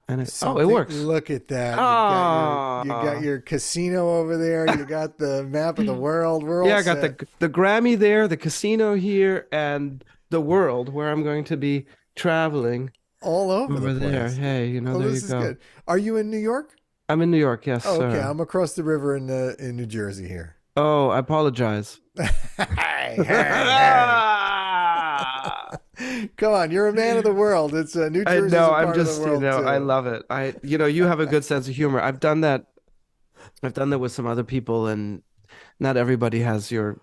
And it Something. works. Look at that. You got Ah, your casino over there. You got the map of the world. We're all yeah, I got set. the Grammy there, the casino here, and the world where I'm going to be traveling All over the over there. place. Hey, Oh, there you this is go. good. Are you in New York? I'm in New York, yes, Oh, okay. sir. I'm across the river in New Jersey here. Oh, I apologize. Hey, hey, hey. Come on, you're a man of the world. It's New I Jersey's know, a I'm part of the just, world I too. love it. You have a good sense of humor. I've done that with some other people, and not everybody has your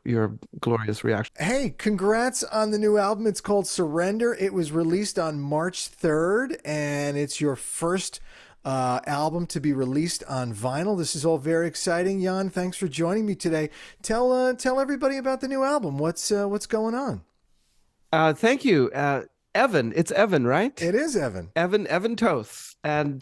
glorious reaction. Hey, congrats on the new album. It's called Surrender. It was released on March 3rd, and it's your first album to be released on vinyl. This is all very exciting. Jann, thanks for joining me today. Tell everybody about the new album. What's going on? Thank you. Evan, it's Evan, right? It is Evan. Evan Toth and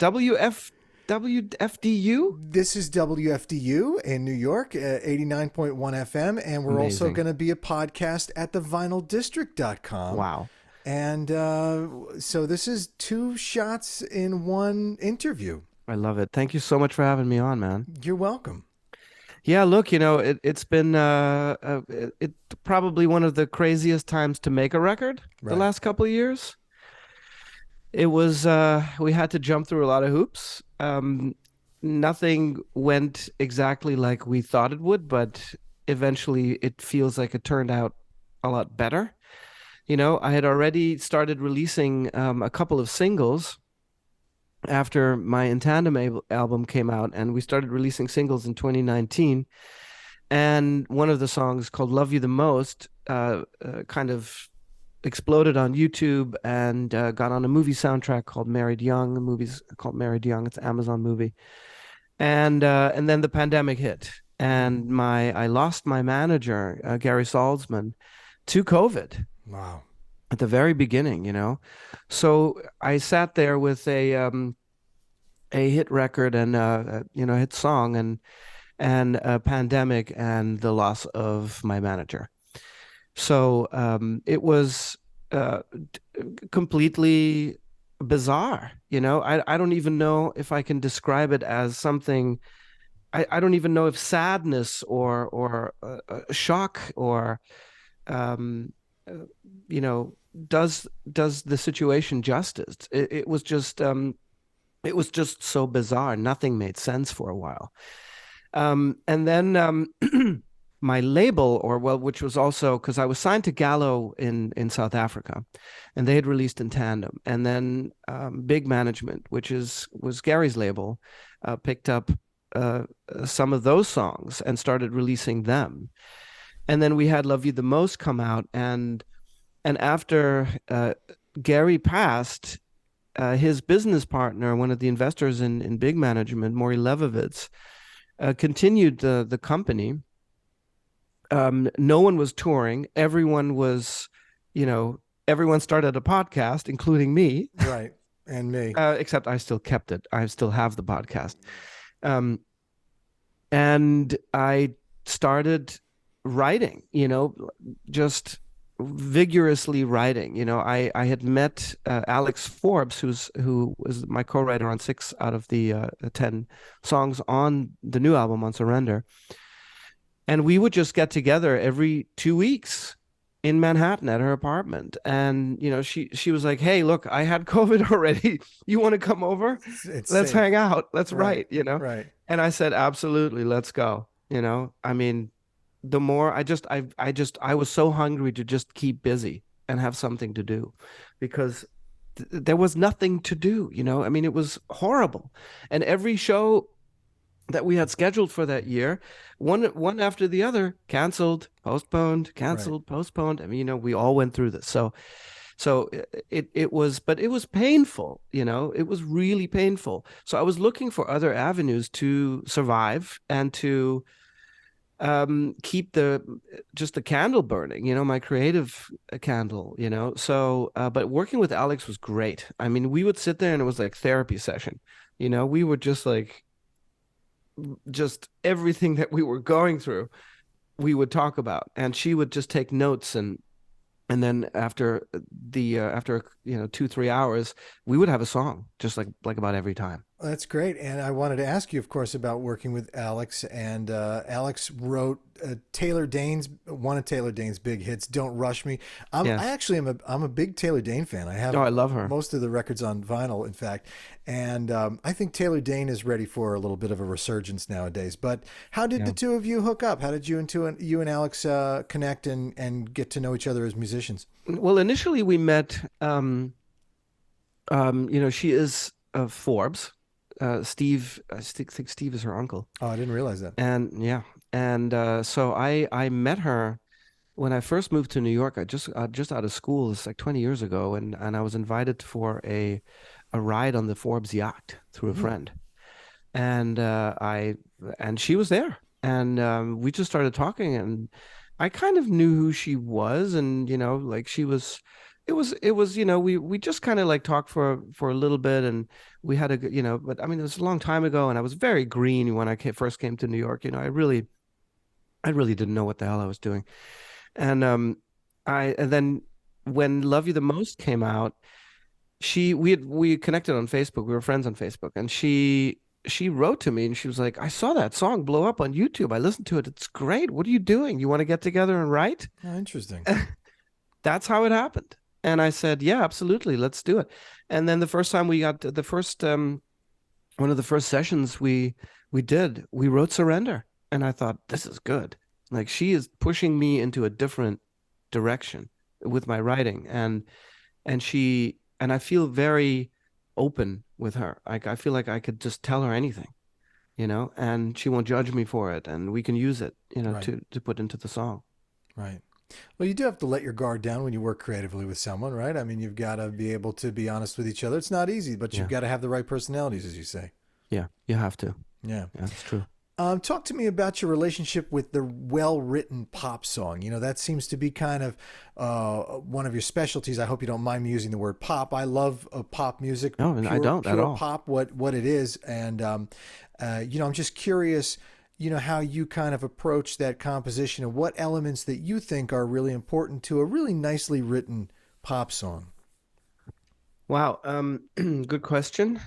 WFDU. This is WFDU in New York, 89.1 FM, and we're also Amazing. going to be a podcast at thevinyldistrict.com. Wow. And so this is two shots in one interview. I love it. Thank you so much for having me on, man. You're welcome. Yeah, look, it's been it probably one of the craziest times to make a record the Right. last couple of years. It was we had to jump through a lot of hoops. Nothing went exactly like we thought it would, but eventually it feels like it turned out a lot better. I had already started releasing a couple of singles after my In Tandem album came out, and we started releasing singles in 2019. And one of the songs called Love You the Most kind of exploded on YouTube and got on a movie soundtrack called Married Young. The movie's called Married Young. It's an Amazon movie. And then the pandemic hit, and my I lost my manager, Gary Salzman, to COVID Wow. at the very beginning. So I sat there with a hit record and a hit song and a pandemic and the loss of my manager. So it was completely bizarre. I don't even know if I can describe it as something. I don't even know if sadness or shock or um, uh, you know does the situation justice. It was just so bizarre. Nothing made sense for a while. And then my label, or well, which was also because I was signed to Gallo in South Africa, and they had released In Tandem, and then Big Management, which was Gary's label, picked up some of those songs and started releasing them. And then we had Love You the Most come out, and after Gary passed, his business partner, one of the investors in Big Management, Maury Levovitz, continued the company. No one was touring. Everyone started a podcast, including me, Right. And me. except I still kept it. I still have the podcast. Um, and I started writing, just vigorously writing. I had met Alex Forbes, who was my co-writer on 6 out of the 10 songs on the new album on Surrender. And we would just get together every 2 weeks in Manhattan at her apartment. And, she was like, "Hey, look, I had COVID already. You want to come over? It's Let's safe. hang out. Let's Right. write. Right. And I said, absolutely, let's go. I mean, the more I was so hungry to just keep busy and have something to do because there was nothing to do. I mean, it was horrible. And every show that we had scheduled for that year, one after the other, canceled, postponed, Right. canceled, postponed. I mean, we all went through this. So it was, but it was painful. It was really painful. So I was looking for other avenues to survive and to keep the candle burning, my creative candle. So but working with Alex was great. I mean, we would sit there and it was like therapy session. We would just everything that we were going through, we would talk about, and she would just take notes And then after 2 3 hours, we would have a song just like about every time. That's great. And I wanted to ask you, of course, about working with Alex. And Alex wrote one of Taylor Dane's big hits, "Don't Rush Me." I Yes. actually I'm a big Taylor Dane fan. I Oh, have I love her. most of the records on vinyl, in fact. And I think Taylor Dane is ready for a little bit of a resurgence nowadays. But how did the Yeah. two of you hook up? How did you and Alex connect and get to know each other as musicians? Well, initially we met. She is Forbes. Steve, think Steve is her uncle. Oh, I didn't realize that. And yeah, and so I met her when I first moved to New York. I just out of school. It's like 20 years ago, and I was invited for a ride on the Forbes yacht through a Hmm. friend. And and she was there, and we just started talking, and I kind of knew who she was, and like she was. It was we just kind of like talked for a little bit, and we had but I mean it was a long time ago, and I was very green when I first came to New York. I really didn't know what the hell I was doing. And then when Love You the Most came out, we connected on Facebook. We were friends on Facebook, and she wrote to me and she was like, "I saw that song blow up on YouTube. I listened to it. It's great. What are you doing? You want to get together and write?" Oh, interesting. That's how it happened. And I said, "Yeah, absolutely. Let's do it." And then the first time we got the first one of the first sessions we wrote Surrender. And I thought, this is good. Like she is pushing me into a different direction with my writing. And I feel very open with her. Like I feel like I could just tell her anything, and she won't judge me for it, and we can use it, Right. to put into the song. Right. Well, you do have to let your guard down when you work creatively with someone, right? I mean, you've got to be able to be honest with each other. It's not easy, but you've Yeah. got to have the right personalities, as you say. Yeah. You have to. Yeah. Yeah, that's true. Talk to me about your relationship with the well-written pop song. That seems to be kind of one of your specialties. I hope you don't mind me using the word pop. I love pop music, No, and I pure don't at pure all. pop, what it is, and I'm just curious. How you kind of approach that composition and what elements that you think are really important to a really nicely written pop song. Wow. Good question.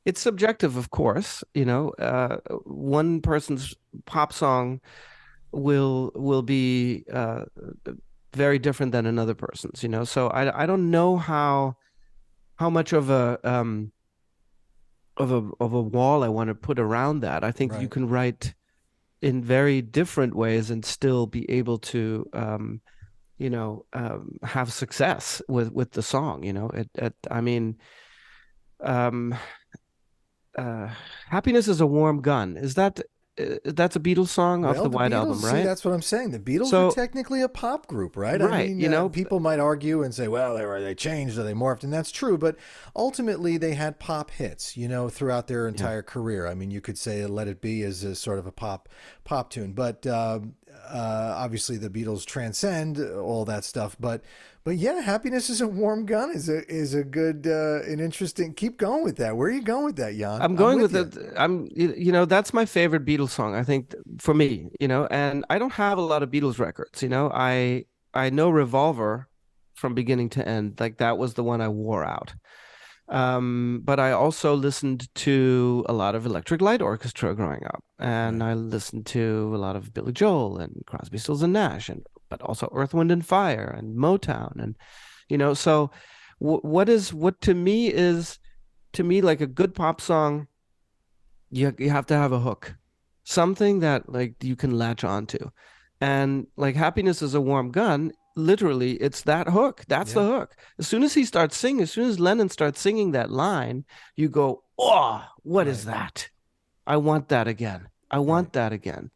It's subjective, of course. One person's pop song will be very different than another person's. So I don't know how much of a wall I want to put around that. I think you Right. can write in very different ways and still be able to have success with the song. I mean, um, uh, "Happiness is a Warm Gun." That's a Beatles song off Well, the the White Beatles, Album, see, right? that's what I'm saying. The Beatles are So, technically a pop group, right? I right, mean, people might argue and say, well, they changed or they morphed, and that's true. But ultimately, they had pop hits, throughout their yeah. entire career. I mean, you could say "Let It Be" is a sort of a pop tune, but obviously, the Beatles transcend all that stuff. But yeah, "Happiness is a Warm Gun" is a good, an interesting. Keep going with that. Where are you going with that, Jan? I'm I'm going with with you. it. That's my favorite Beatles song, I think, for me, and I don't have a lot of Beatles records. I know Revolver from beginning to end. Like that was the one I wore out. But I also listened to a lot of Electric Light Orchestra growing up, and Right. I listened to a lot of Billy Joel and Crosby, Stills and Nash, and but also Earth, Wind and Fire and Motown, and so what to me like a good pop song, you have to have a hook, something that like you can latch onto, and like "Happiness is a Warm Gun." Literally, it's that hook. That's the Yeah. hook. As soon as he starts singing, as soon as Lennon starts singing that line, you go, "Oh, what is Right. that? I want that again. I Right. want that again."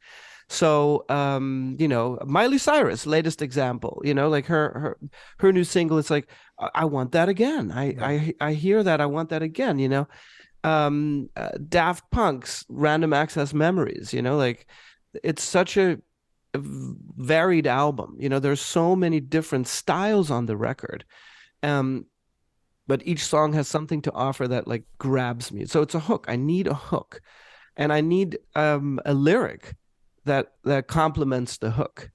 So, Miley Cyrus, latest example, like her new single, it's like, I want that again. I, Right. I, I hear that. I want that again. Daft Punk's Random Access Memories, like it's such a varied album. There's so many different styles on the record. Um, but each song has something to offer that like grabs me. So it's a hook. I need a hook, and I need a lyric that complements the hook.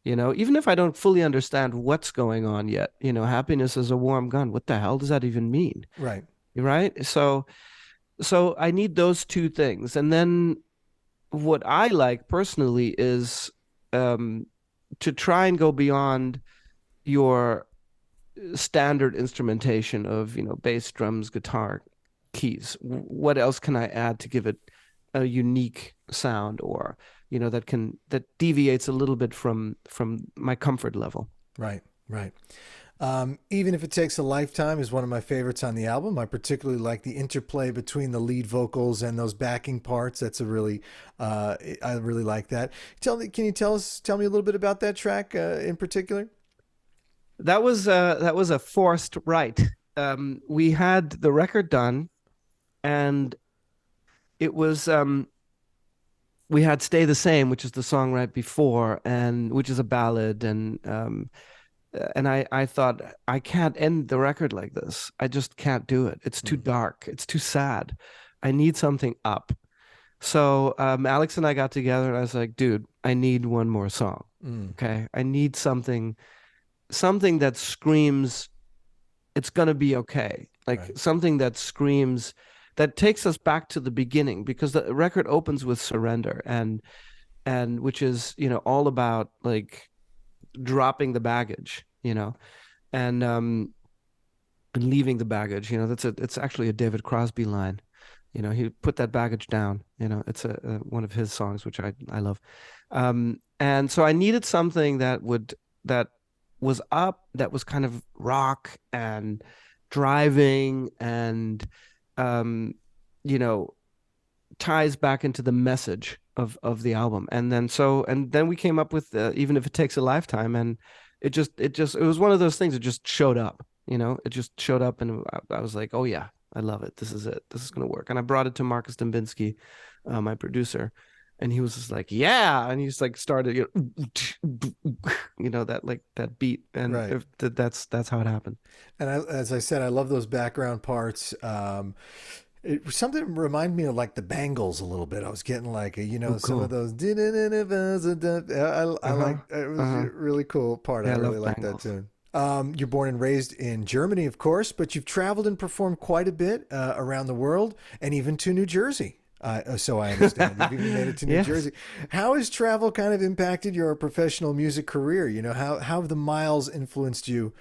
Even if I don't fully understand what's going on yet, happiness is a warm gun. What the hell does that even mean? Right. Right? So I need those two things. And then what I like personally is um, to try and go beyond your standard instrumentation of, bass, drums, guitar, keys. What else can I add to give it a unique sound, or, that deviates a little bit from my comfort level? Right. Right. Even if it takes a lifetime is one of my favorites on the album. I particularly like the interplay between the lead vocals and those backing parts. That's a really, I really like that. Can you tell me a little bit about that track in particular? That was a forced right. We had the record done, and it was we had "Stay the Same," which is the song right before, and which is a ballad, and I thought, I can't end the record like this. I just can't do it. It's too Mm, dark. It's too sad. I need something up. So Alex and I got together, and I was like, dude, I need one more song. mm, Okay, I need something that screams it's gonna be okay. Like right. something that screams, that takes us back to the beginning, because the record opens with "Surrender," and which is, all about like dropping the baggage, and and leaving the baggage. It's actually a David Crosby line. He put that baggage down. It's one of his songs, which I love. And so I needed something that was up, that was kind of rock and driving, and um, you know, ties back into the message of the album. And then we came up with "Even If It Takes a Lifetime," and it was one of those things that just showed up. It just showed up, and I was like, oh yeah, I love it. This is it. This is gonna work. And I brought it to Marcus Dembinski, my producer, and he was just like, yeah, and he just like started, that, like that beat, and Right. that's how it happened. And as I said, I love those background parts. Something reminded me of like the Bangles a little bit. I was getting like Oh, some of cool. those. I Uh-huh. like it was a Uh-huh. really cool part. I Yeah, I really love like that Bangles. tune. You're born and raised in Germany, of course, but you've traveled and performed quite a bit around the world and even to New Jersey. So I understand you've even made it to New Yes. Jersey. How has travel kind of impacted your professional music career? How have the miles influenced you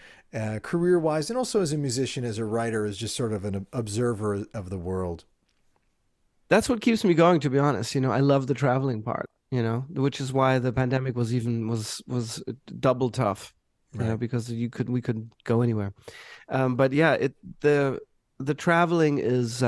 career wise, and also as a musician, as a writer, as just sort of an observer of the world? That's what keeps me going, to be honest. I love the traveling part, which is why the pandemic was double tough, Right. because we could go anywhere. But yeah, the traveling is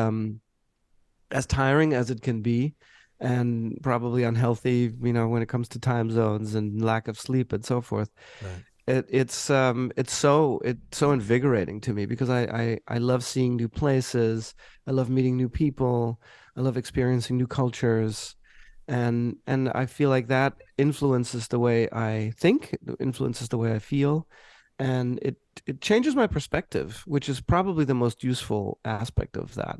as tiring as it can be, and probably unhealthy, when it comes to time zones and lack of sleep and so forth. Right. It's so invigorating to me, because I love seeing new places. I love meeting new people. I love experiencing new cultures. And I feel like that influences the way I think, it influences the way I feel, and it changes my perspective, which is probably the most useful aspect of that,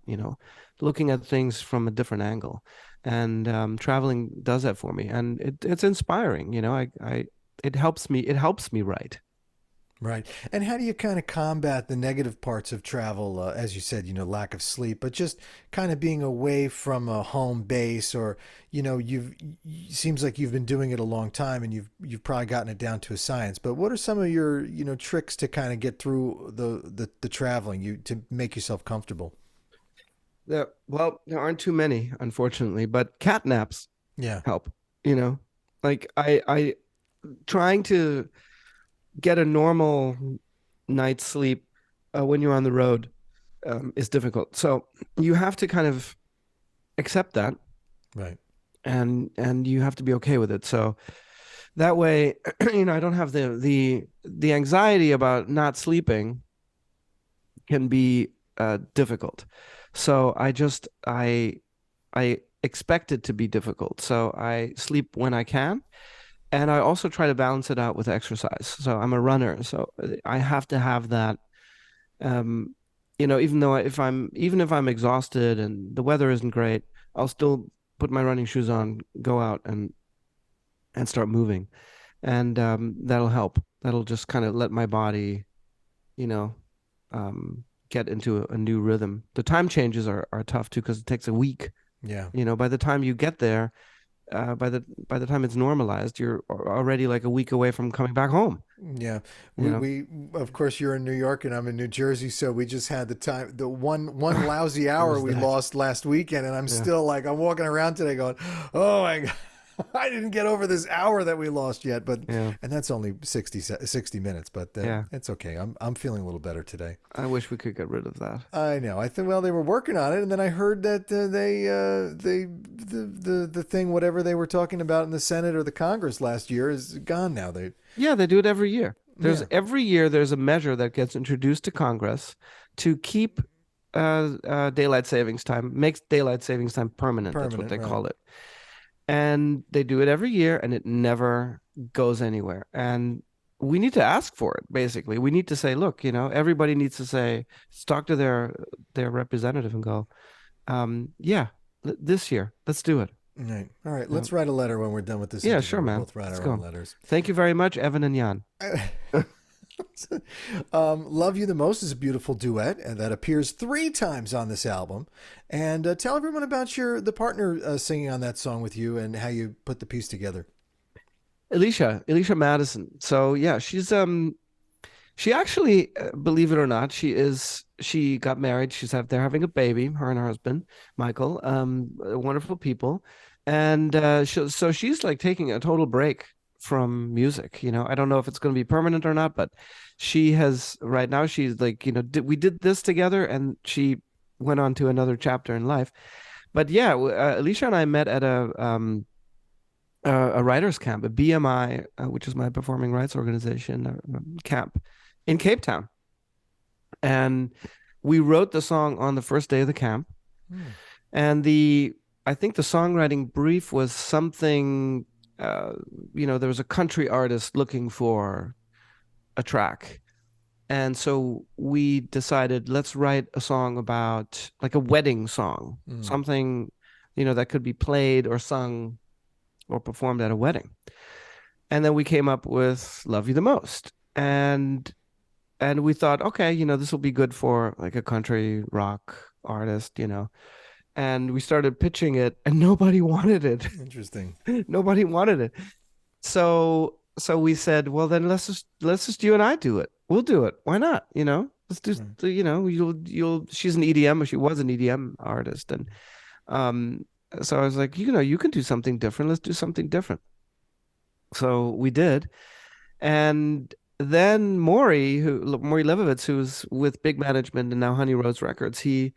looking at things from a different angle. And traveling does that for me, and it's inspiring. It helps me write. Right. And how do you kind of combat the negative parts of travel? As you said, lack of sleep, but just kind of being away from a home base, or, seems like you've been doing it a long time and you've probably gotten it down to a science. But what are some of your, tricks to kind of get through the traveling, to make yourself comfortable? Well, there aren't too many, unfortunately, but cat naps Yeah. help. You know, like I trying to get a normal night's sleep when you're on the road is difficult. So you have to kind of accept that, Right. and you have to be okay with it. So that way, I don't have the anxiety about not sleeping can be difficult. So I expect it to be difficult. So I sleep when I can, and I also try to balance it out with exercise. So I'm a runner, so I have to have that. Um, even if I'm exhausted and the weather isn't great, I'll still put my running shoes on, go out and start moving. and that'll help. That'll just kind of let my body, you know, get into a new rhythm. The time changes are tough too because it takes a week. Yeah. By the time you get there, by the time it's normalized, you're already like a week away from coming back home. Yeah, You know, we of course you're in New York and I'm in New Jersey, so we just had the one lousy hour there's we that. lost last weekend, and I'm Yeah, still like I'm walking around today going, oh my God, I didn't get over this hour that we lost yet, but yeah, and that's only 60 minutes, but yeah. it's okay. I'm feeling a little better today. I wish we could get rid of that. I know. I think well they were working on it, and then I heard that they the thing whatever they were talking about in the Senate or the Congress last year is gone now. They Yeah, they do it every year. yeah. Every year there's a measure that gets introduced to Congress to keep daylight savings time, makes daylight savings time permanent. That's what Permanent, they right? call it. And they do it every year, and it never goes anywhere. And we need to ask for it, basically. We need to say, look, everybody needs to say, talk to their representative and go, yeah, this year, let's do it. Right. All right. Uh, Let's write a letter when we're done with this yeah, interview. sure, We'll man. both write Let's our own go. letters. Thank you very much, Evan and Jan. Love You the Most is a beautiful duet and that appears 3 times on this album. And tell everyone about the partner singing on that song with you and how you put the piece together. Alicia Madison. So yeah, she actually, believe it or not, she got married. They're having a baby, her and her husband, Michael. Wonderful people. And so she's like taking a total break from music. I don't know if it's going to be permanent or not, but she has right now, she's like, we did this together and she went on to another chapter in life. But yeah, Alicia and I met at a writers camp, a BMI, which is my performing rights organization, camp in Cape Town. And we wrote the song on the first day of the camp. Hmm. And I think the songwriting brief was something, there was a country artist looking for a track. And so we decided, let's write a song about like a wedding song, Hmm. something, that could be played or sung or performed at a wedding. And then we came up with Love You the Most. And we thought, okay, this will be good for like a country rock artist. And we started pitching it and nobody wanted it. Interesting. Nobody wanted it. So we said, well then let's just you and I do it. We'll do it. Why not? Let's Right. do, you'll she's an EDM, or she was an EDM artist. And um so I was like, you can do something different. Let's do something different. So we did. And then Maury Levovitz, who's with Big Management and now Honey Rose Records, he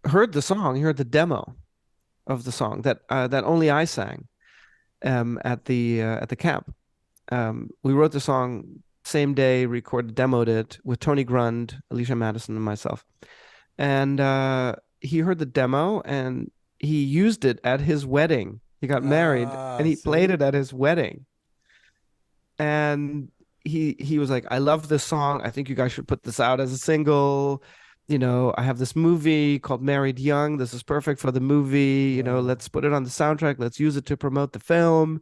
heard the song, he heard the demo of the song that only I sang at the camp. We wrote the song same day, recorded, demoed it with Tony Grund, Alicia Madison, and myself. And he heard the demo and he used it at his wedding. He got married Ah, and he played see? it at his wedding. And he was like, I love this song. I think you guys should put this out as a single. I have this movie called Married Young. This is perfect for the movie. Wow. Let's put it on the soundtrack. Let's use it to promote the film.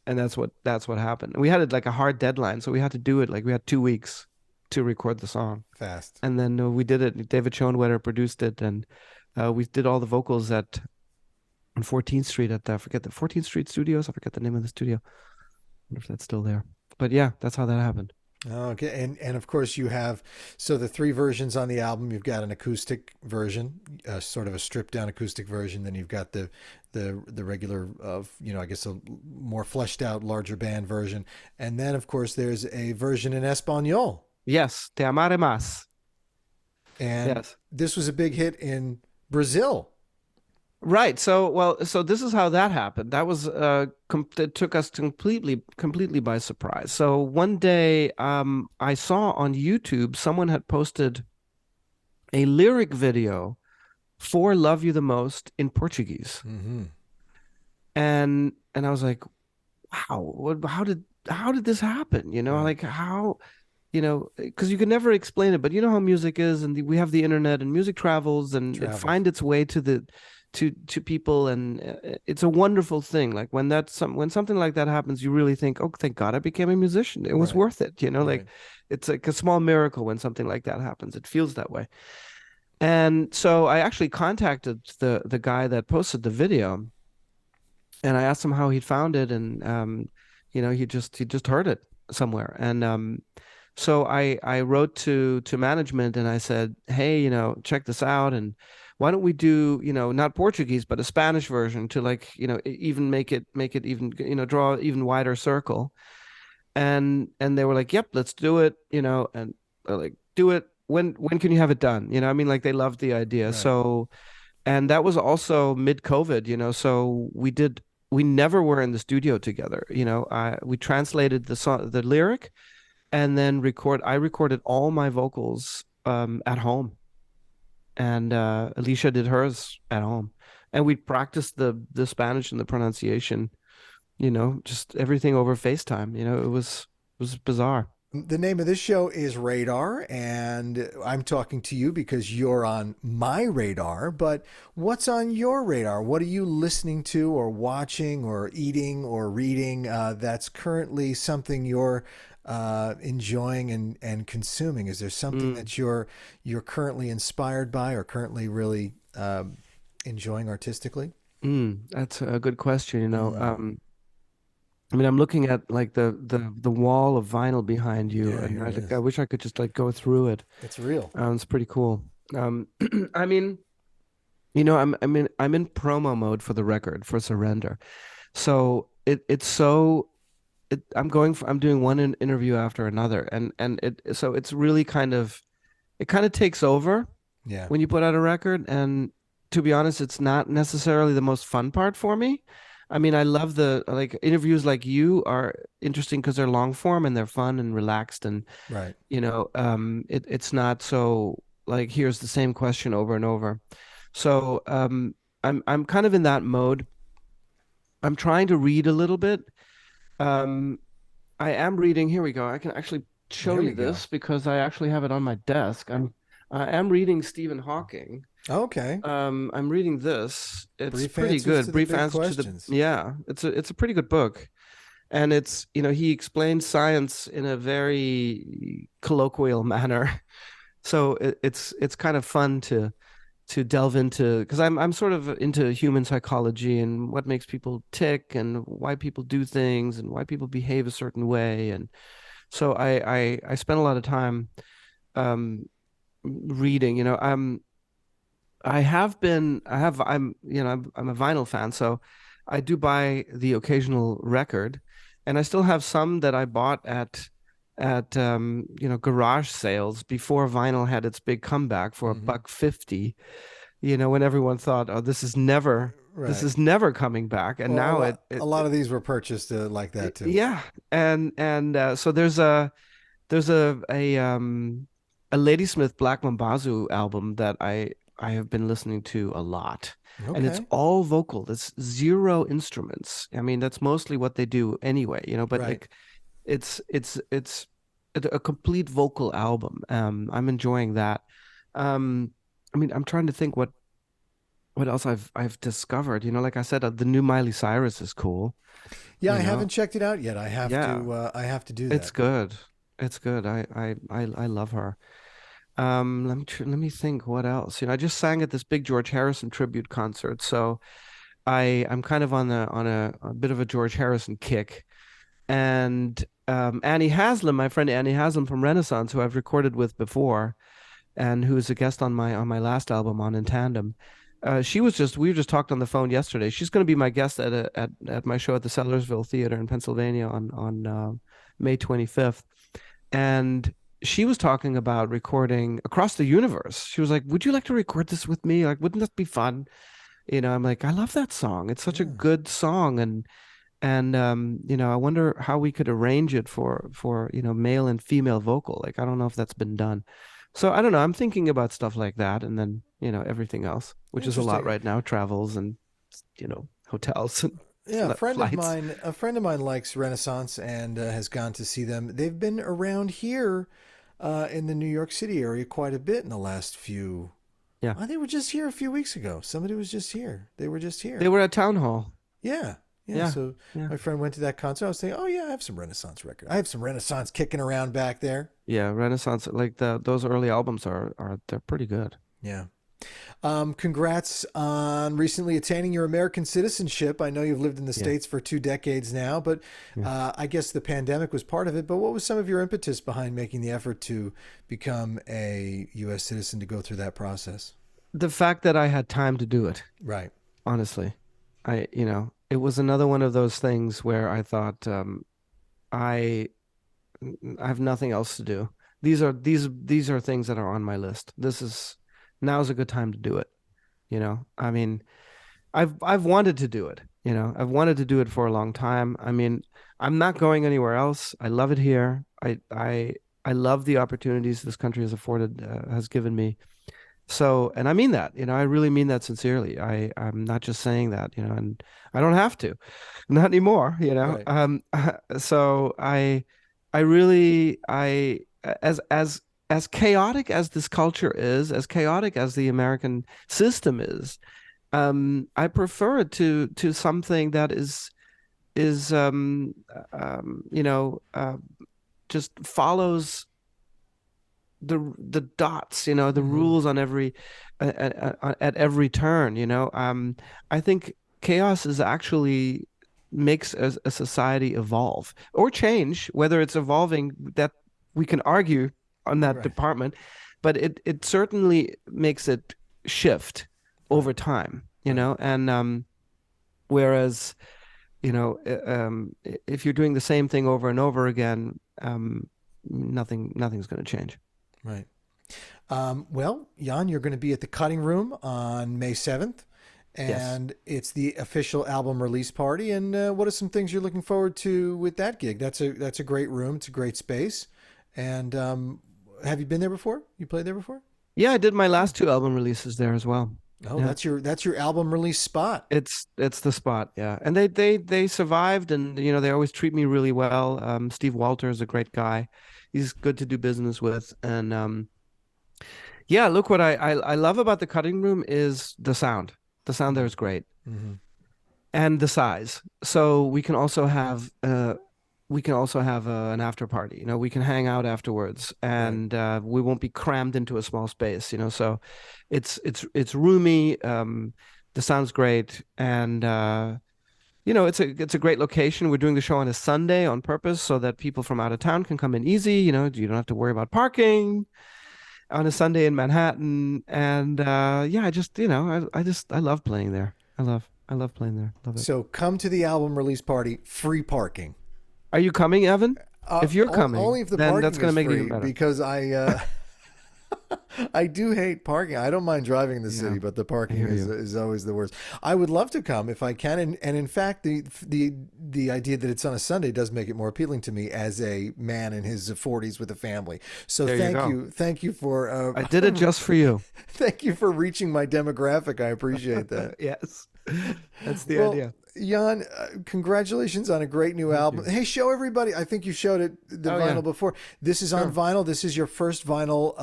And that's what happened. And we had it like a hard deadline, so we had to do it like we had 2 weeks to record the song. Fast. And then we did it. David Schoenwetter produced it, and we did all the vocals at on 14th Street at I forget the 14th Street Studios. I forget the name of the studio. I wonder if that's still there. But yeah, that's how that happened. Okay, and of course you have so the 3 versions on the album. You've got an acoustic version, sort of a stripped down acoustic version. Then you've got the regular of I guess a more fleshed out larger band version, and then of course there's a version in Espanol. Yes, Te amaré más. And Yes. this was a big hit in Brazil. Right. So this is how that happened. That took us completely by surprise. So one day, I saw on YouTube someone had posted a lyric video for "Love You the Most" in Portuguese, Hmm. and I was like, wow, how did this happen? Right. Like how, because you can never explain it, but you know how music is, and we have the internet, and music travels, and it Travels. find its way to people, and it's a wonderful thing. Like when something like that happens, you really think, oh, thank God I became a musician. It was Right. worth it, like Right. it's like a small miracle when something like that happens. It feels that way. And so I actually contacted the guy that posted the video, and I asked him how he'd found it, and he just heard it somewhere, and so I wrote to management and I said, hey, check this out, and why don't we do, not Portuguese but a Spanish version to, like, even make it even, draw even wider circle, and they were like, yep, let's do it, and they're like, do it. When can you have it done? I mean, like, they loved the idea. Right. So, and that was also mid-COVID, so we never were in the studio together. We translated the lyric, and then I recorded all my vocals at home, and Alicia did hers at home, and we practiced the Spanish and the pronunciation, just everything over FaceTime. It was bizarre. The name of this show is Radar, and I'm talking to you because you're on my radar. But what's on your radar? What are you listening to, or watching, or eating, or reading that's currently something you're enjoying and consuming? Is there something Mm, that you're currently inspired by, or currently really enjoying artistically? that's a good question. Mm. I mean, I'm looking at, like, the wall of vinyl behind you, Yeah, and here it I is. wish I could just, like, go through it. It's real. It's pretty cool. Um, I mean, I'm in promo mode for the record for Surrender. So I'm doing one interview after another, and it's really it kind of takes over Yeah. when you put out a record. And to be honest, it's not necessarily the most fun part for me. I mean, I love the, like, interviews like you are interesting because they're long form and they're fun and relaxed, and Right. it's not so, like, here's the same question over and over. So I'm kind of in that mode. I'm trying to read a little bit. Um, I am reading. Here we go. I can actually show There you we go. this because I actually have it on my desk. I am reading Stephen Hawking. Okay. I'm reading this. It's Brief pretty answers good. to the Brief big answer to the questions. Yeah. It's a pretty good book, and he explains science in a very colloquial manner. So it's kind of fun to delve into, because I'm sort of into human psychology and what makes people tick and why people do things and why people behave a certain way. And so I spent a lot of time um reading. I'm a vinyl fan, so I do buy the occasional record, and I still have some that I bought at garage sales before vinyl had its big comeback for a Hmm. buck 50, when everyone thought, oh, this Right. is never coming back. And Well, now a lot of these were purchased like that too. yeah. And so there's a Ladysmith Black Mambazo album that I have been listening to a lot, and it's Okay. all vocal. It's zero instruments. I mean, that's mostly what they do anyway, but, Right. like, it's a complete vocal album. I'm enjoying that. Um, I mean, I'm trying to think what else I've discovered. Like I said, the new Miley Cyrus is cool, Yeah, I you know. haven't checked it out yet. I have Yeah, to. I have to do it's that. good. It's good. I love her. Let me think what else. I just sang at this big George Harrison tribute concert, so I'm kind of on a bit of a George Harrison kick. And Annie Haslam, my friend Annie Haslam from Renaissance, who I've recorded with before, and who is a guest on my last album on In Tandem. We were just talked on the phone yesterday. She's going to be my guest at my show at the Sellersville Theater in Pennsylvania on May 25th. And she was talking about recording Across the Universe. She was like, "Would you like to record this with me? Like, wouldn't that be fun?" I'm like, "I love that song. It's such a Yeah. good song." And I wonder how we could arrange it for male and female vocal. Like, I don't know if that's been done. So I don't know. I'm thinking about stuff like that, and then everything else, which is a lot Interesting. right now: travels and hotels and Yeah, flights. a friend of mine likes Renaissance and has gone to see them. They've been around here in the New York City area quite a bit in the last few. Yeah. Oh, they were just here a few weeks ago. Somebody was just here. They were just They here. were at Town Hall. Yeah. Yeah. Yeah. So Yeah. my friend went to that concert. I was thinking, oh, yeah, I have some Renaissance record. I have some Renaissance kicking around back there. Yeah. Renaissance, like those early albums are they're pretty good. Yeah. Congrats on recently attaining your American citizenship. I know you've lived in the Yeah. States for 2 decades now, but Yeah. I guess the pandemic was part of it. But what was some of your impetus behind making the effort to become a U.S. citizen to go through that process? The fact that I had time to do it, Right. honestly. It was another one of those things where I thought, I I have nothing else to do. These are things that are on my list. Now's a good time to do it. I mean, I've wanted to do it. I've wanted to do it for a long time. I mean, I'm not going anywhere else. I love it here. I love the opportunities this country has given me. So, and I mean that, I really mean that sincerely. I'm not just saying that, and I don't have to, not anymore, Right. So I really, as chaotic as this culture is, as chaotic as the American system is, I prefer it to something that is just follows the dots, the Mm-hmm. rules on at every turn. I think chaos is actually makes a society evolve or change. Whether it's evolving, that we can argue on that Right. department, but it certainly makes it shift Right. over time. Right. And whereas if you're doing the same thing over and over again, nothing's going to change. Right. Well, Jan, you're going to be at the Cutting Room on May 7th, Yes. and it's the official album release party. And what are some things you're looking forward to with that gig? That's a great room. It's a great space. And have you been there before? You played there before? Yeah, I did my last two album releases there as well. Oh, Yeah. that's your album release spot. It's the spot, yeah. And they survived, and they always treat me really well. Steve Walter is a great guy. He's good to do business with. And yeah, look, what I love about the cutting room is the sound. The sound there is great. Mm-hmm. And the size. So we can also have an after party. We can hang out afterwards, Right. and we won't be crammed into a small space. So it's roomy. The sound's great, and it's a great location. We're doing the show on a Sunday on purpose so that people from out of town can come in easy. You don't have to worry about parking on a Sunday in Manhattan. And yeah, I love playing there. I love playing there. Love it. So come to the album release party, free parking. Are you coming, Evan? If you're Only coming, if the then that's parking going is to make it free, even better. because I do hate parking. I don't mind driving in the Yeah, city, but the I parking hear is you. is always the worst. I would love to come if I can, and in fact, the idea that it's on a Sunday does make it more appealing to me as a man in his 40s with a family. So There you go. thank you for I did it just for you. thank you for reaching my demographic. I appreciate that. Yes. That's the Well, idea. Jan, congratulations on a great new Thank album. you. Hey, show everybody. I think you showed it the Oh yeah, vinyl before. This is on sure. vinyl. This is your first vinyl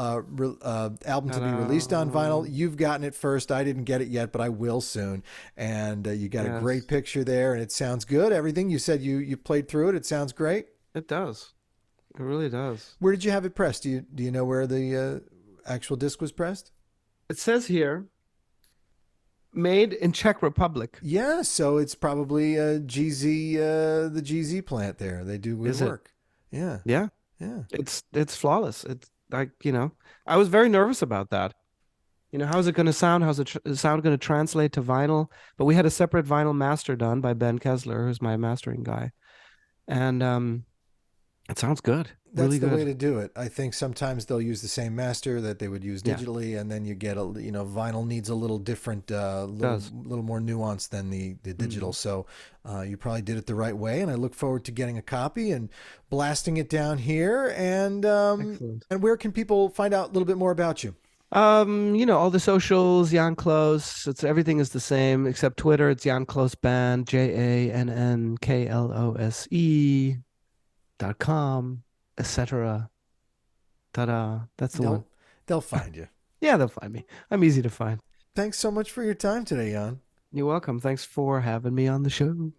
album to be released on vinyl. Ta-da. You've gotten it first. I didn't get it yet, but I will soon. And you got a great Yes, picture there, and it sounds good. Everything you said, you played through it. It sounds great. it does. It really does. Where did you have it pressed? Do you know where the actual disc was pressed? It says here, made in Czech Republic. Yeah, so it's probably GZ, the GZ plant there. They do good Is it? work. Yeah, Yeah. yeah. It's flawless. It's like, I was very nervous about that. How's it going to sound? How's the sound going to translate to vinyl? But we had a separate vinyl master done by Ben Kessler, who's my mastering guy. And it sounds good. That's Really the way good. to do it. I think sometimes they'll use the same master that they would use Yeah, digitally, and then you get vinyl needs a little different, it little does. little more nuance than the digital. Mhm. So you probably did it the right way, and I look forward to getting a copy and blasting it down here. Excellent. And where can people find out a little bit more about you? All the socials, Jann Klose. Everything is the same except Twitter. It's Jann Klose Band, JANNKLOSE.com, etc. Ta-da. That's the one. They'll they'll find you. Yeah, they'll find me. I'm easy to find. Thanks so much for your time today, Jan. You're welcome. Thanks for having me on the show.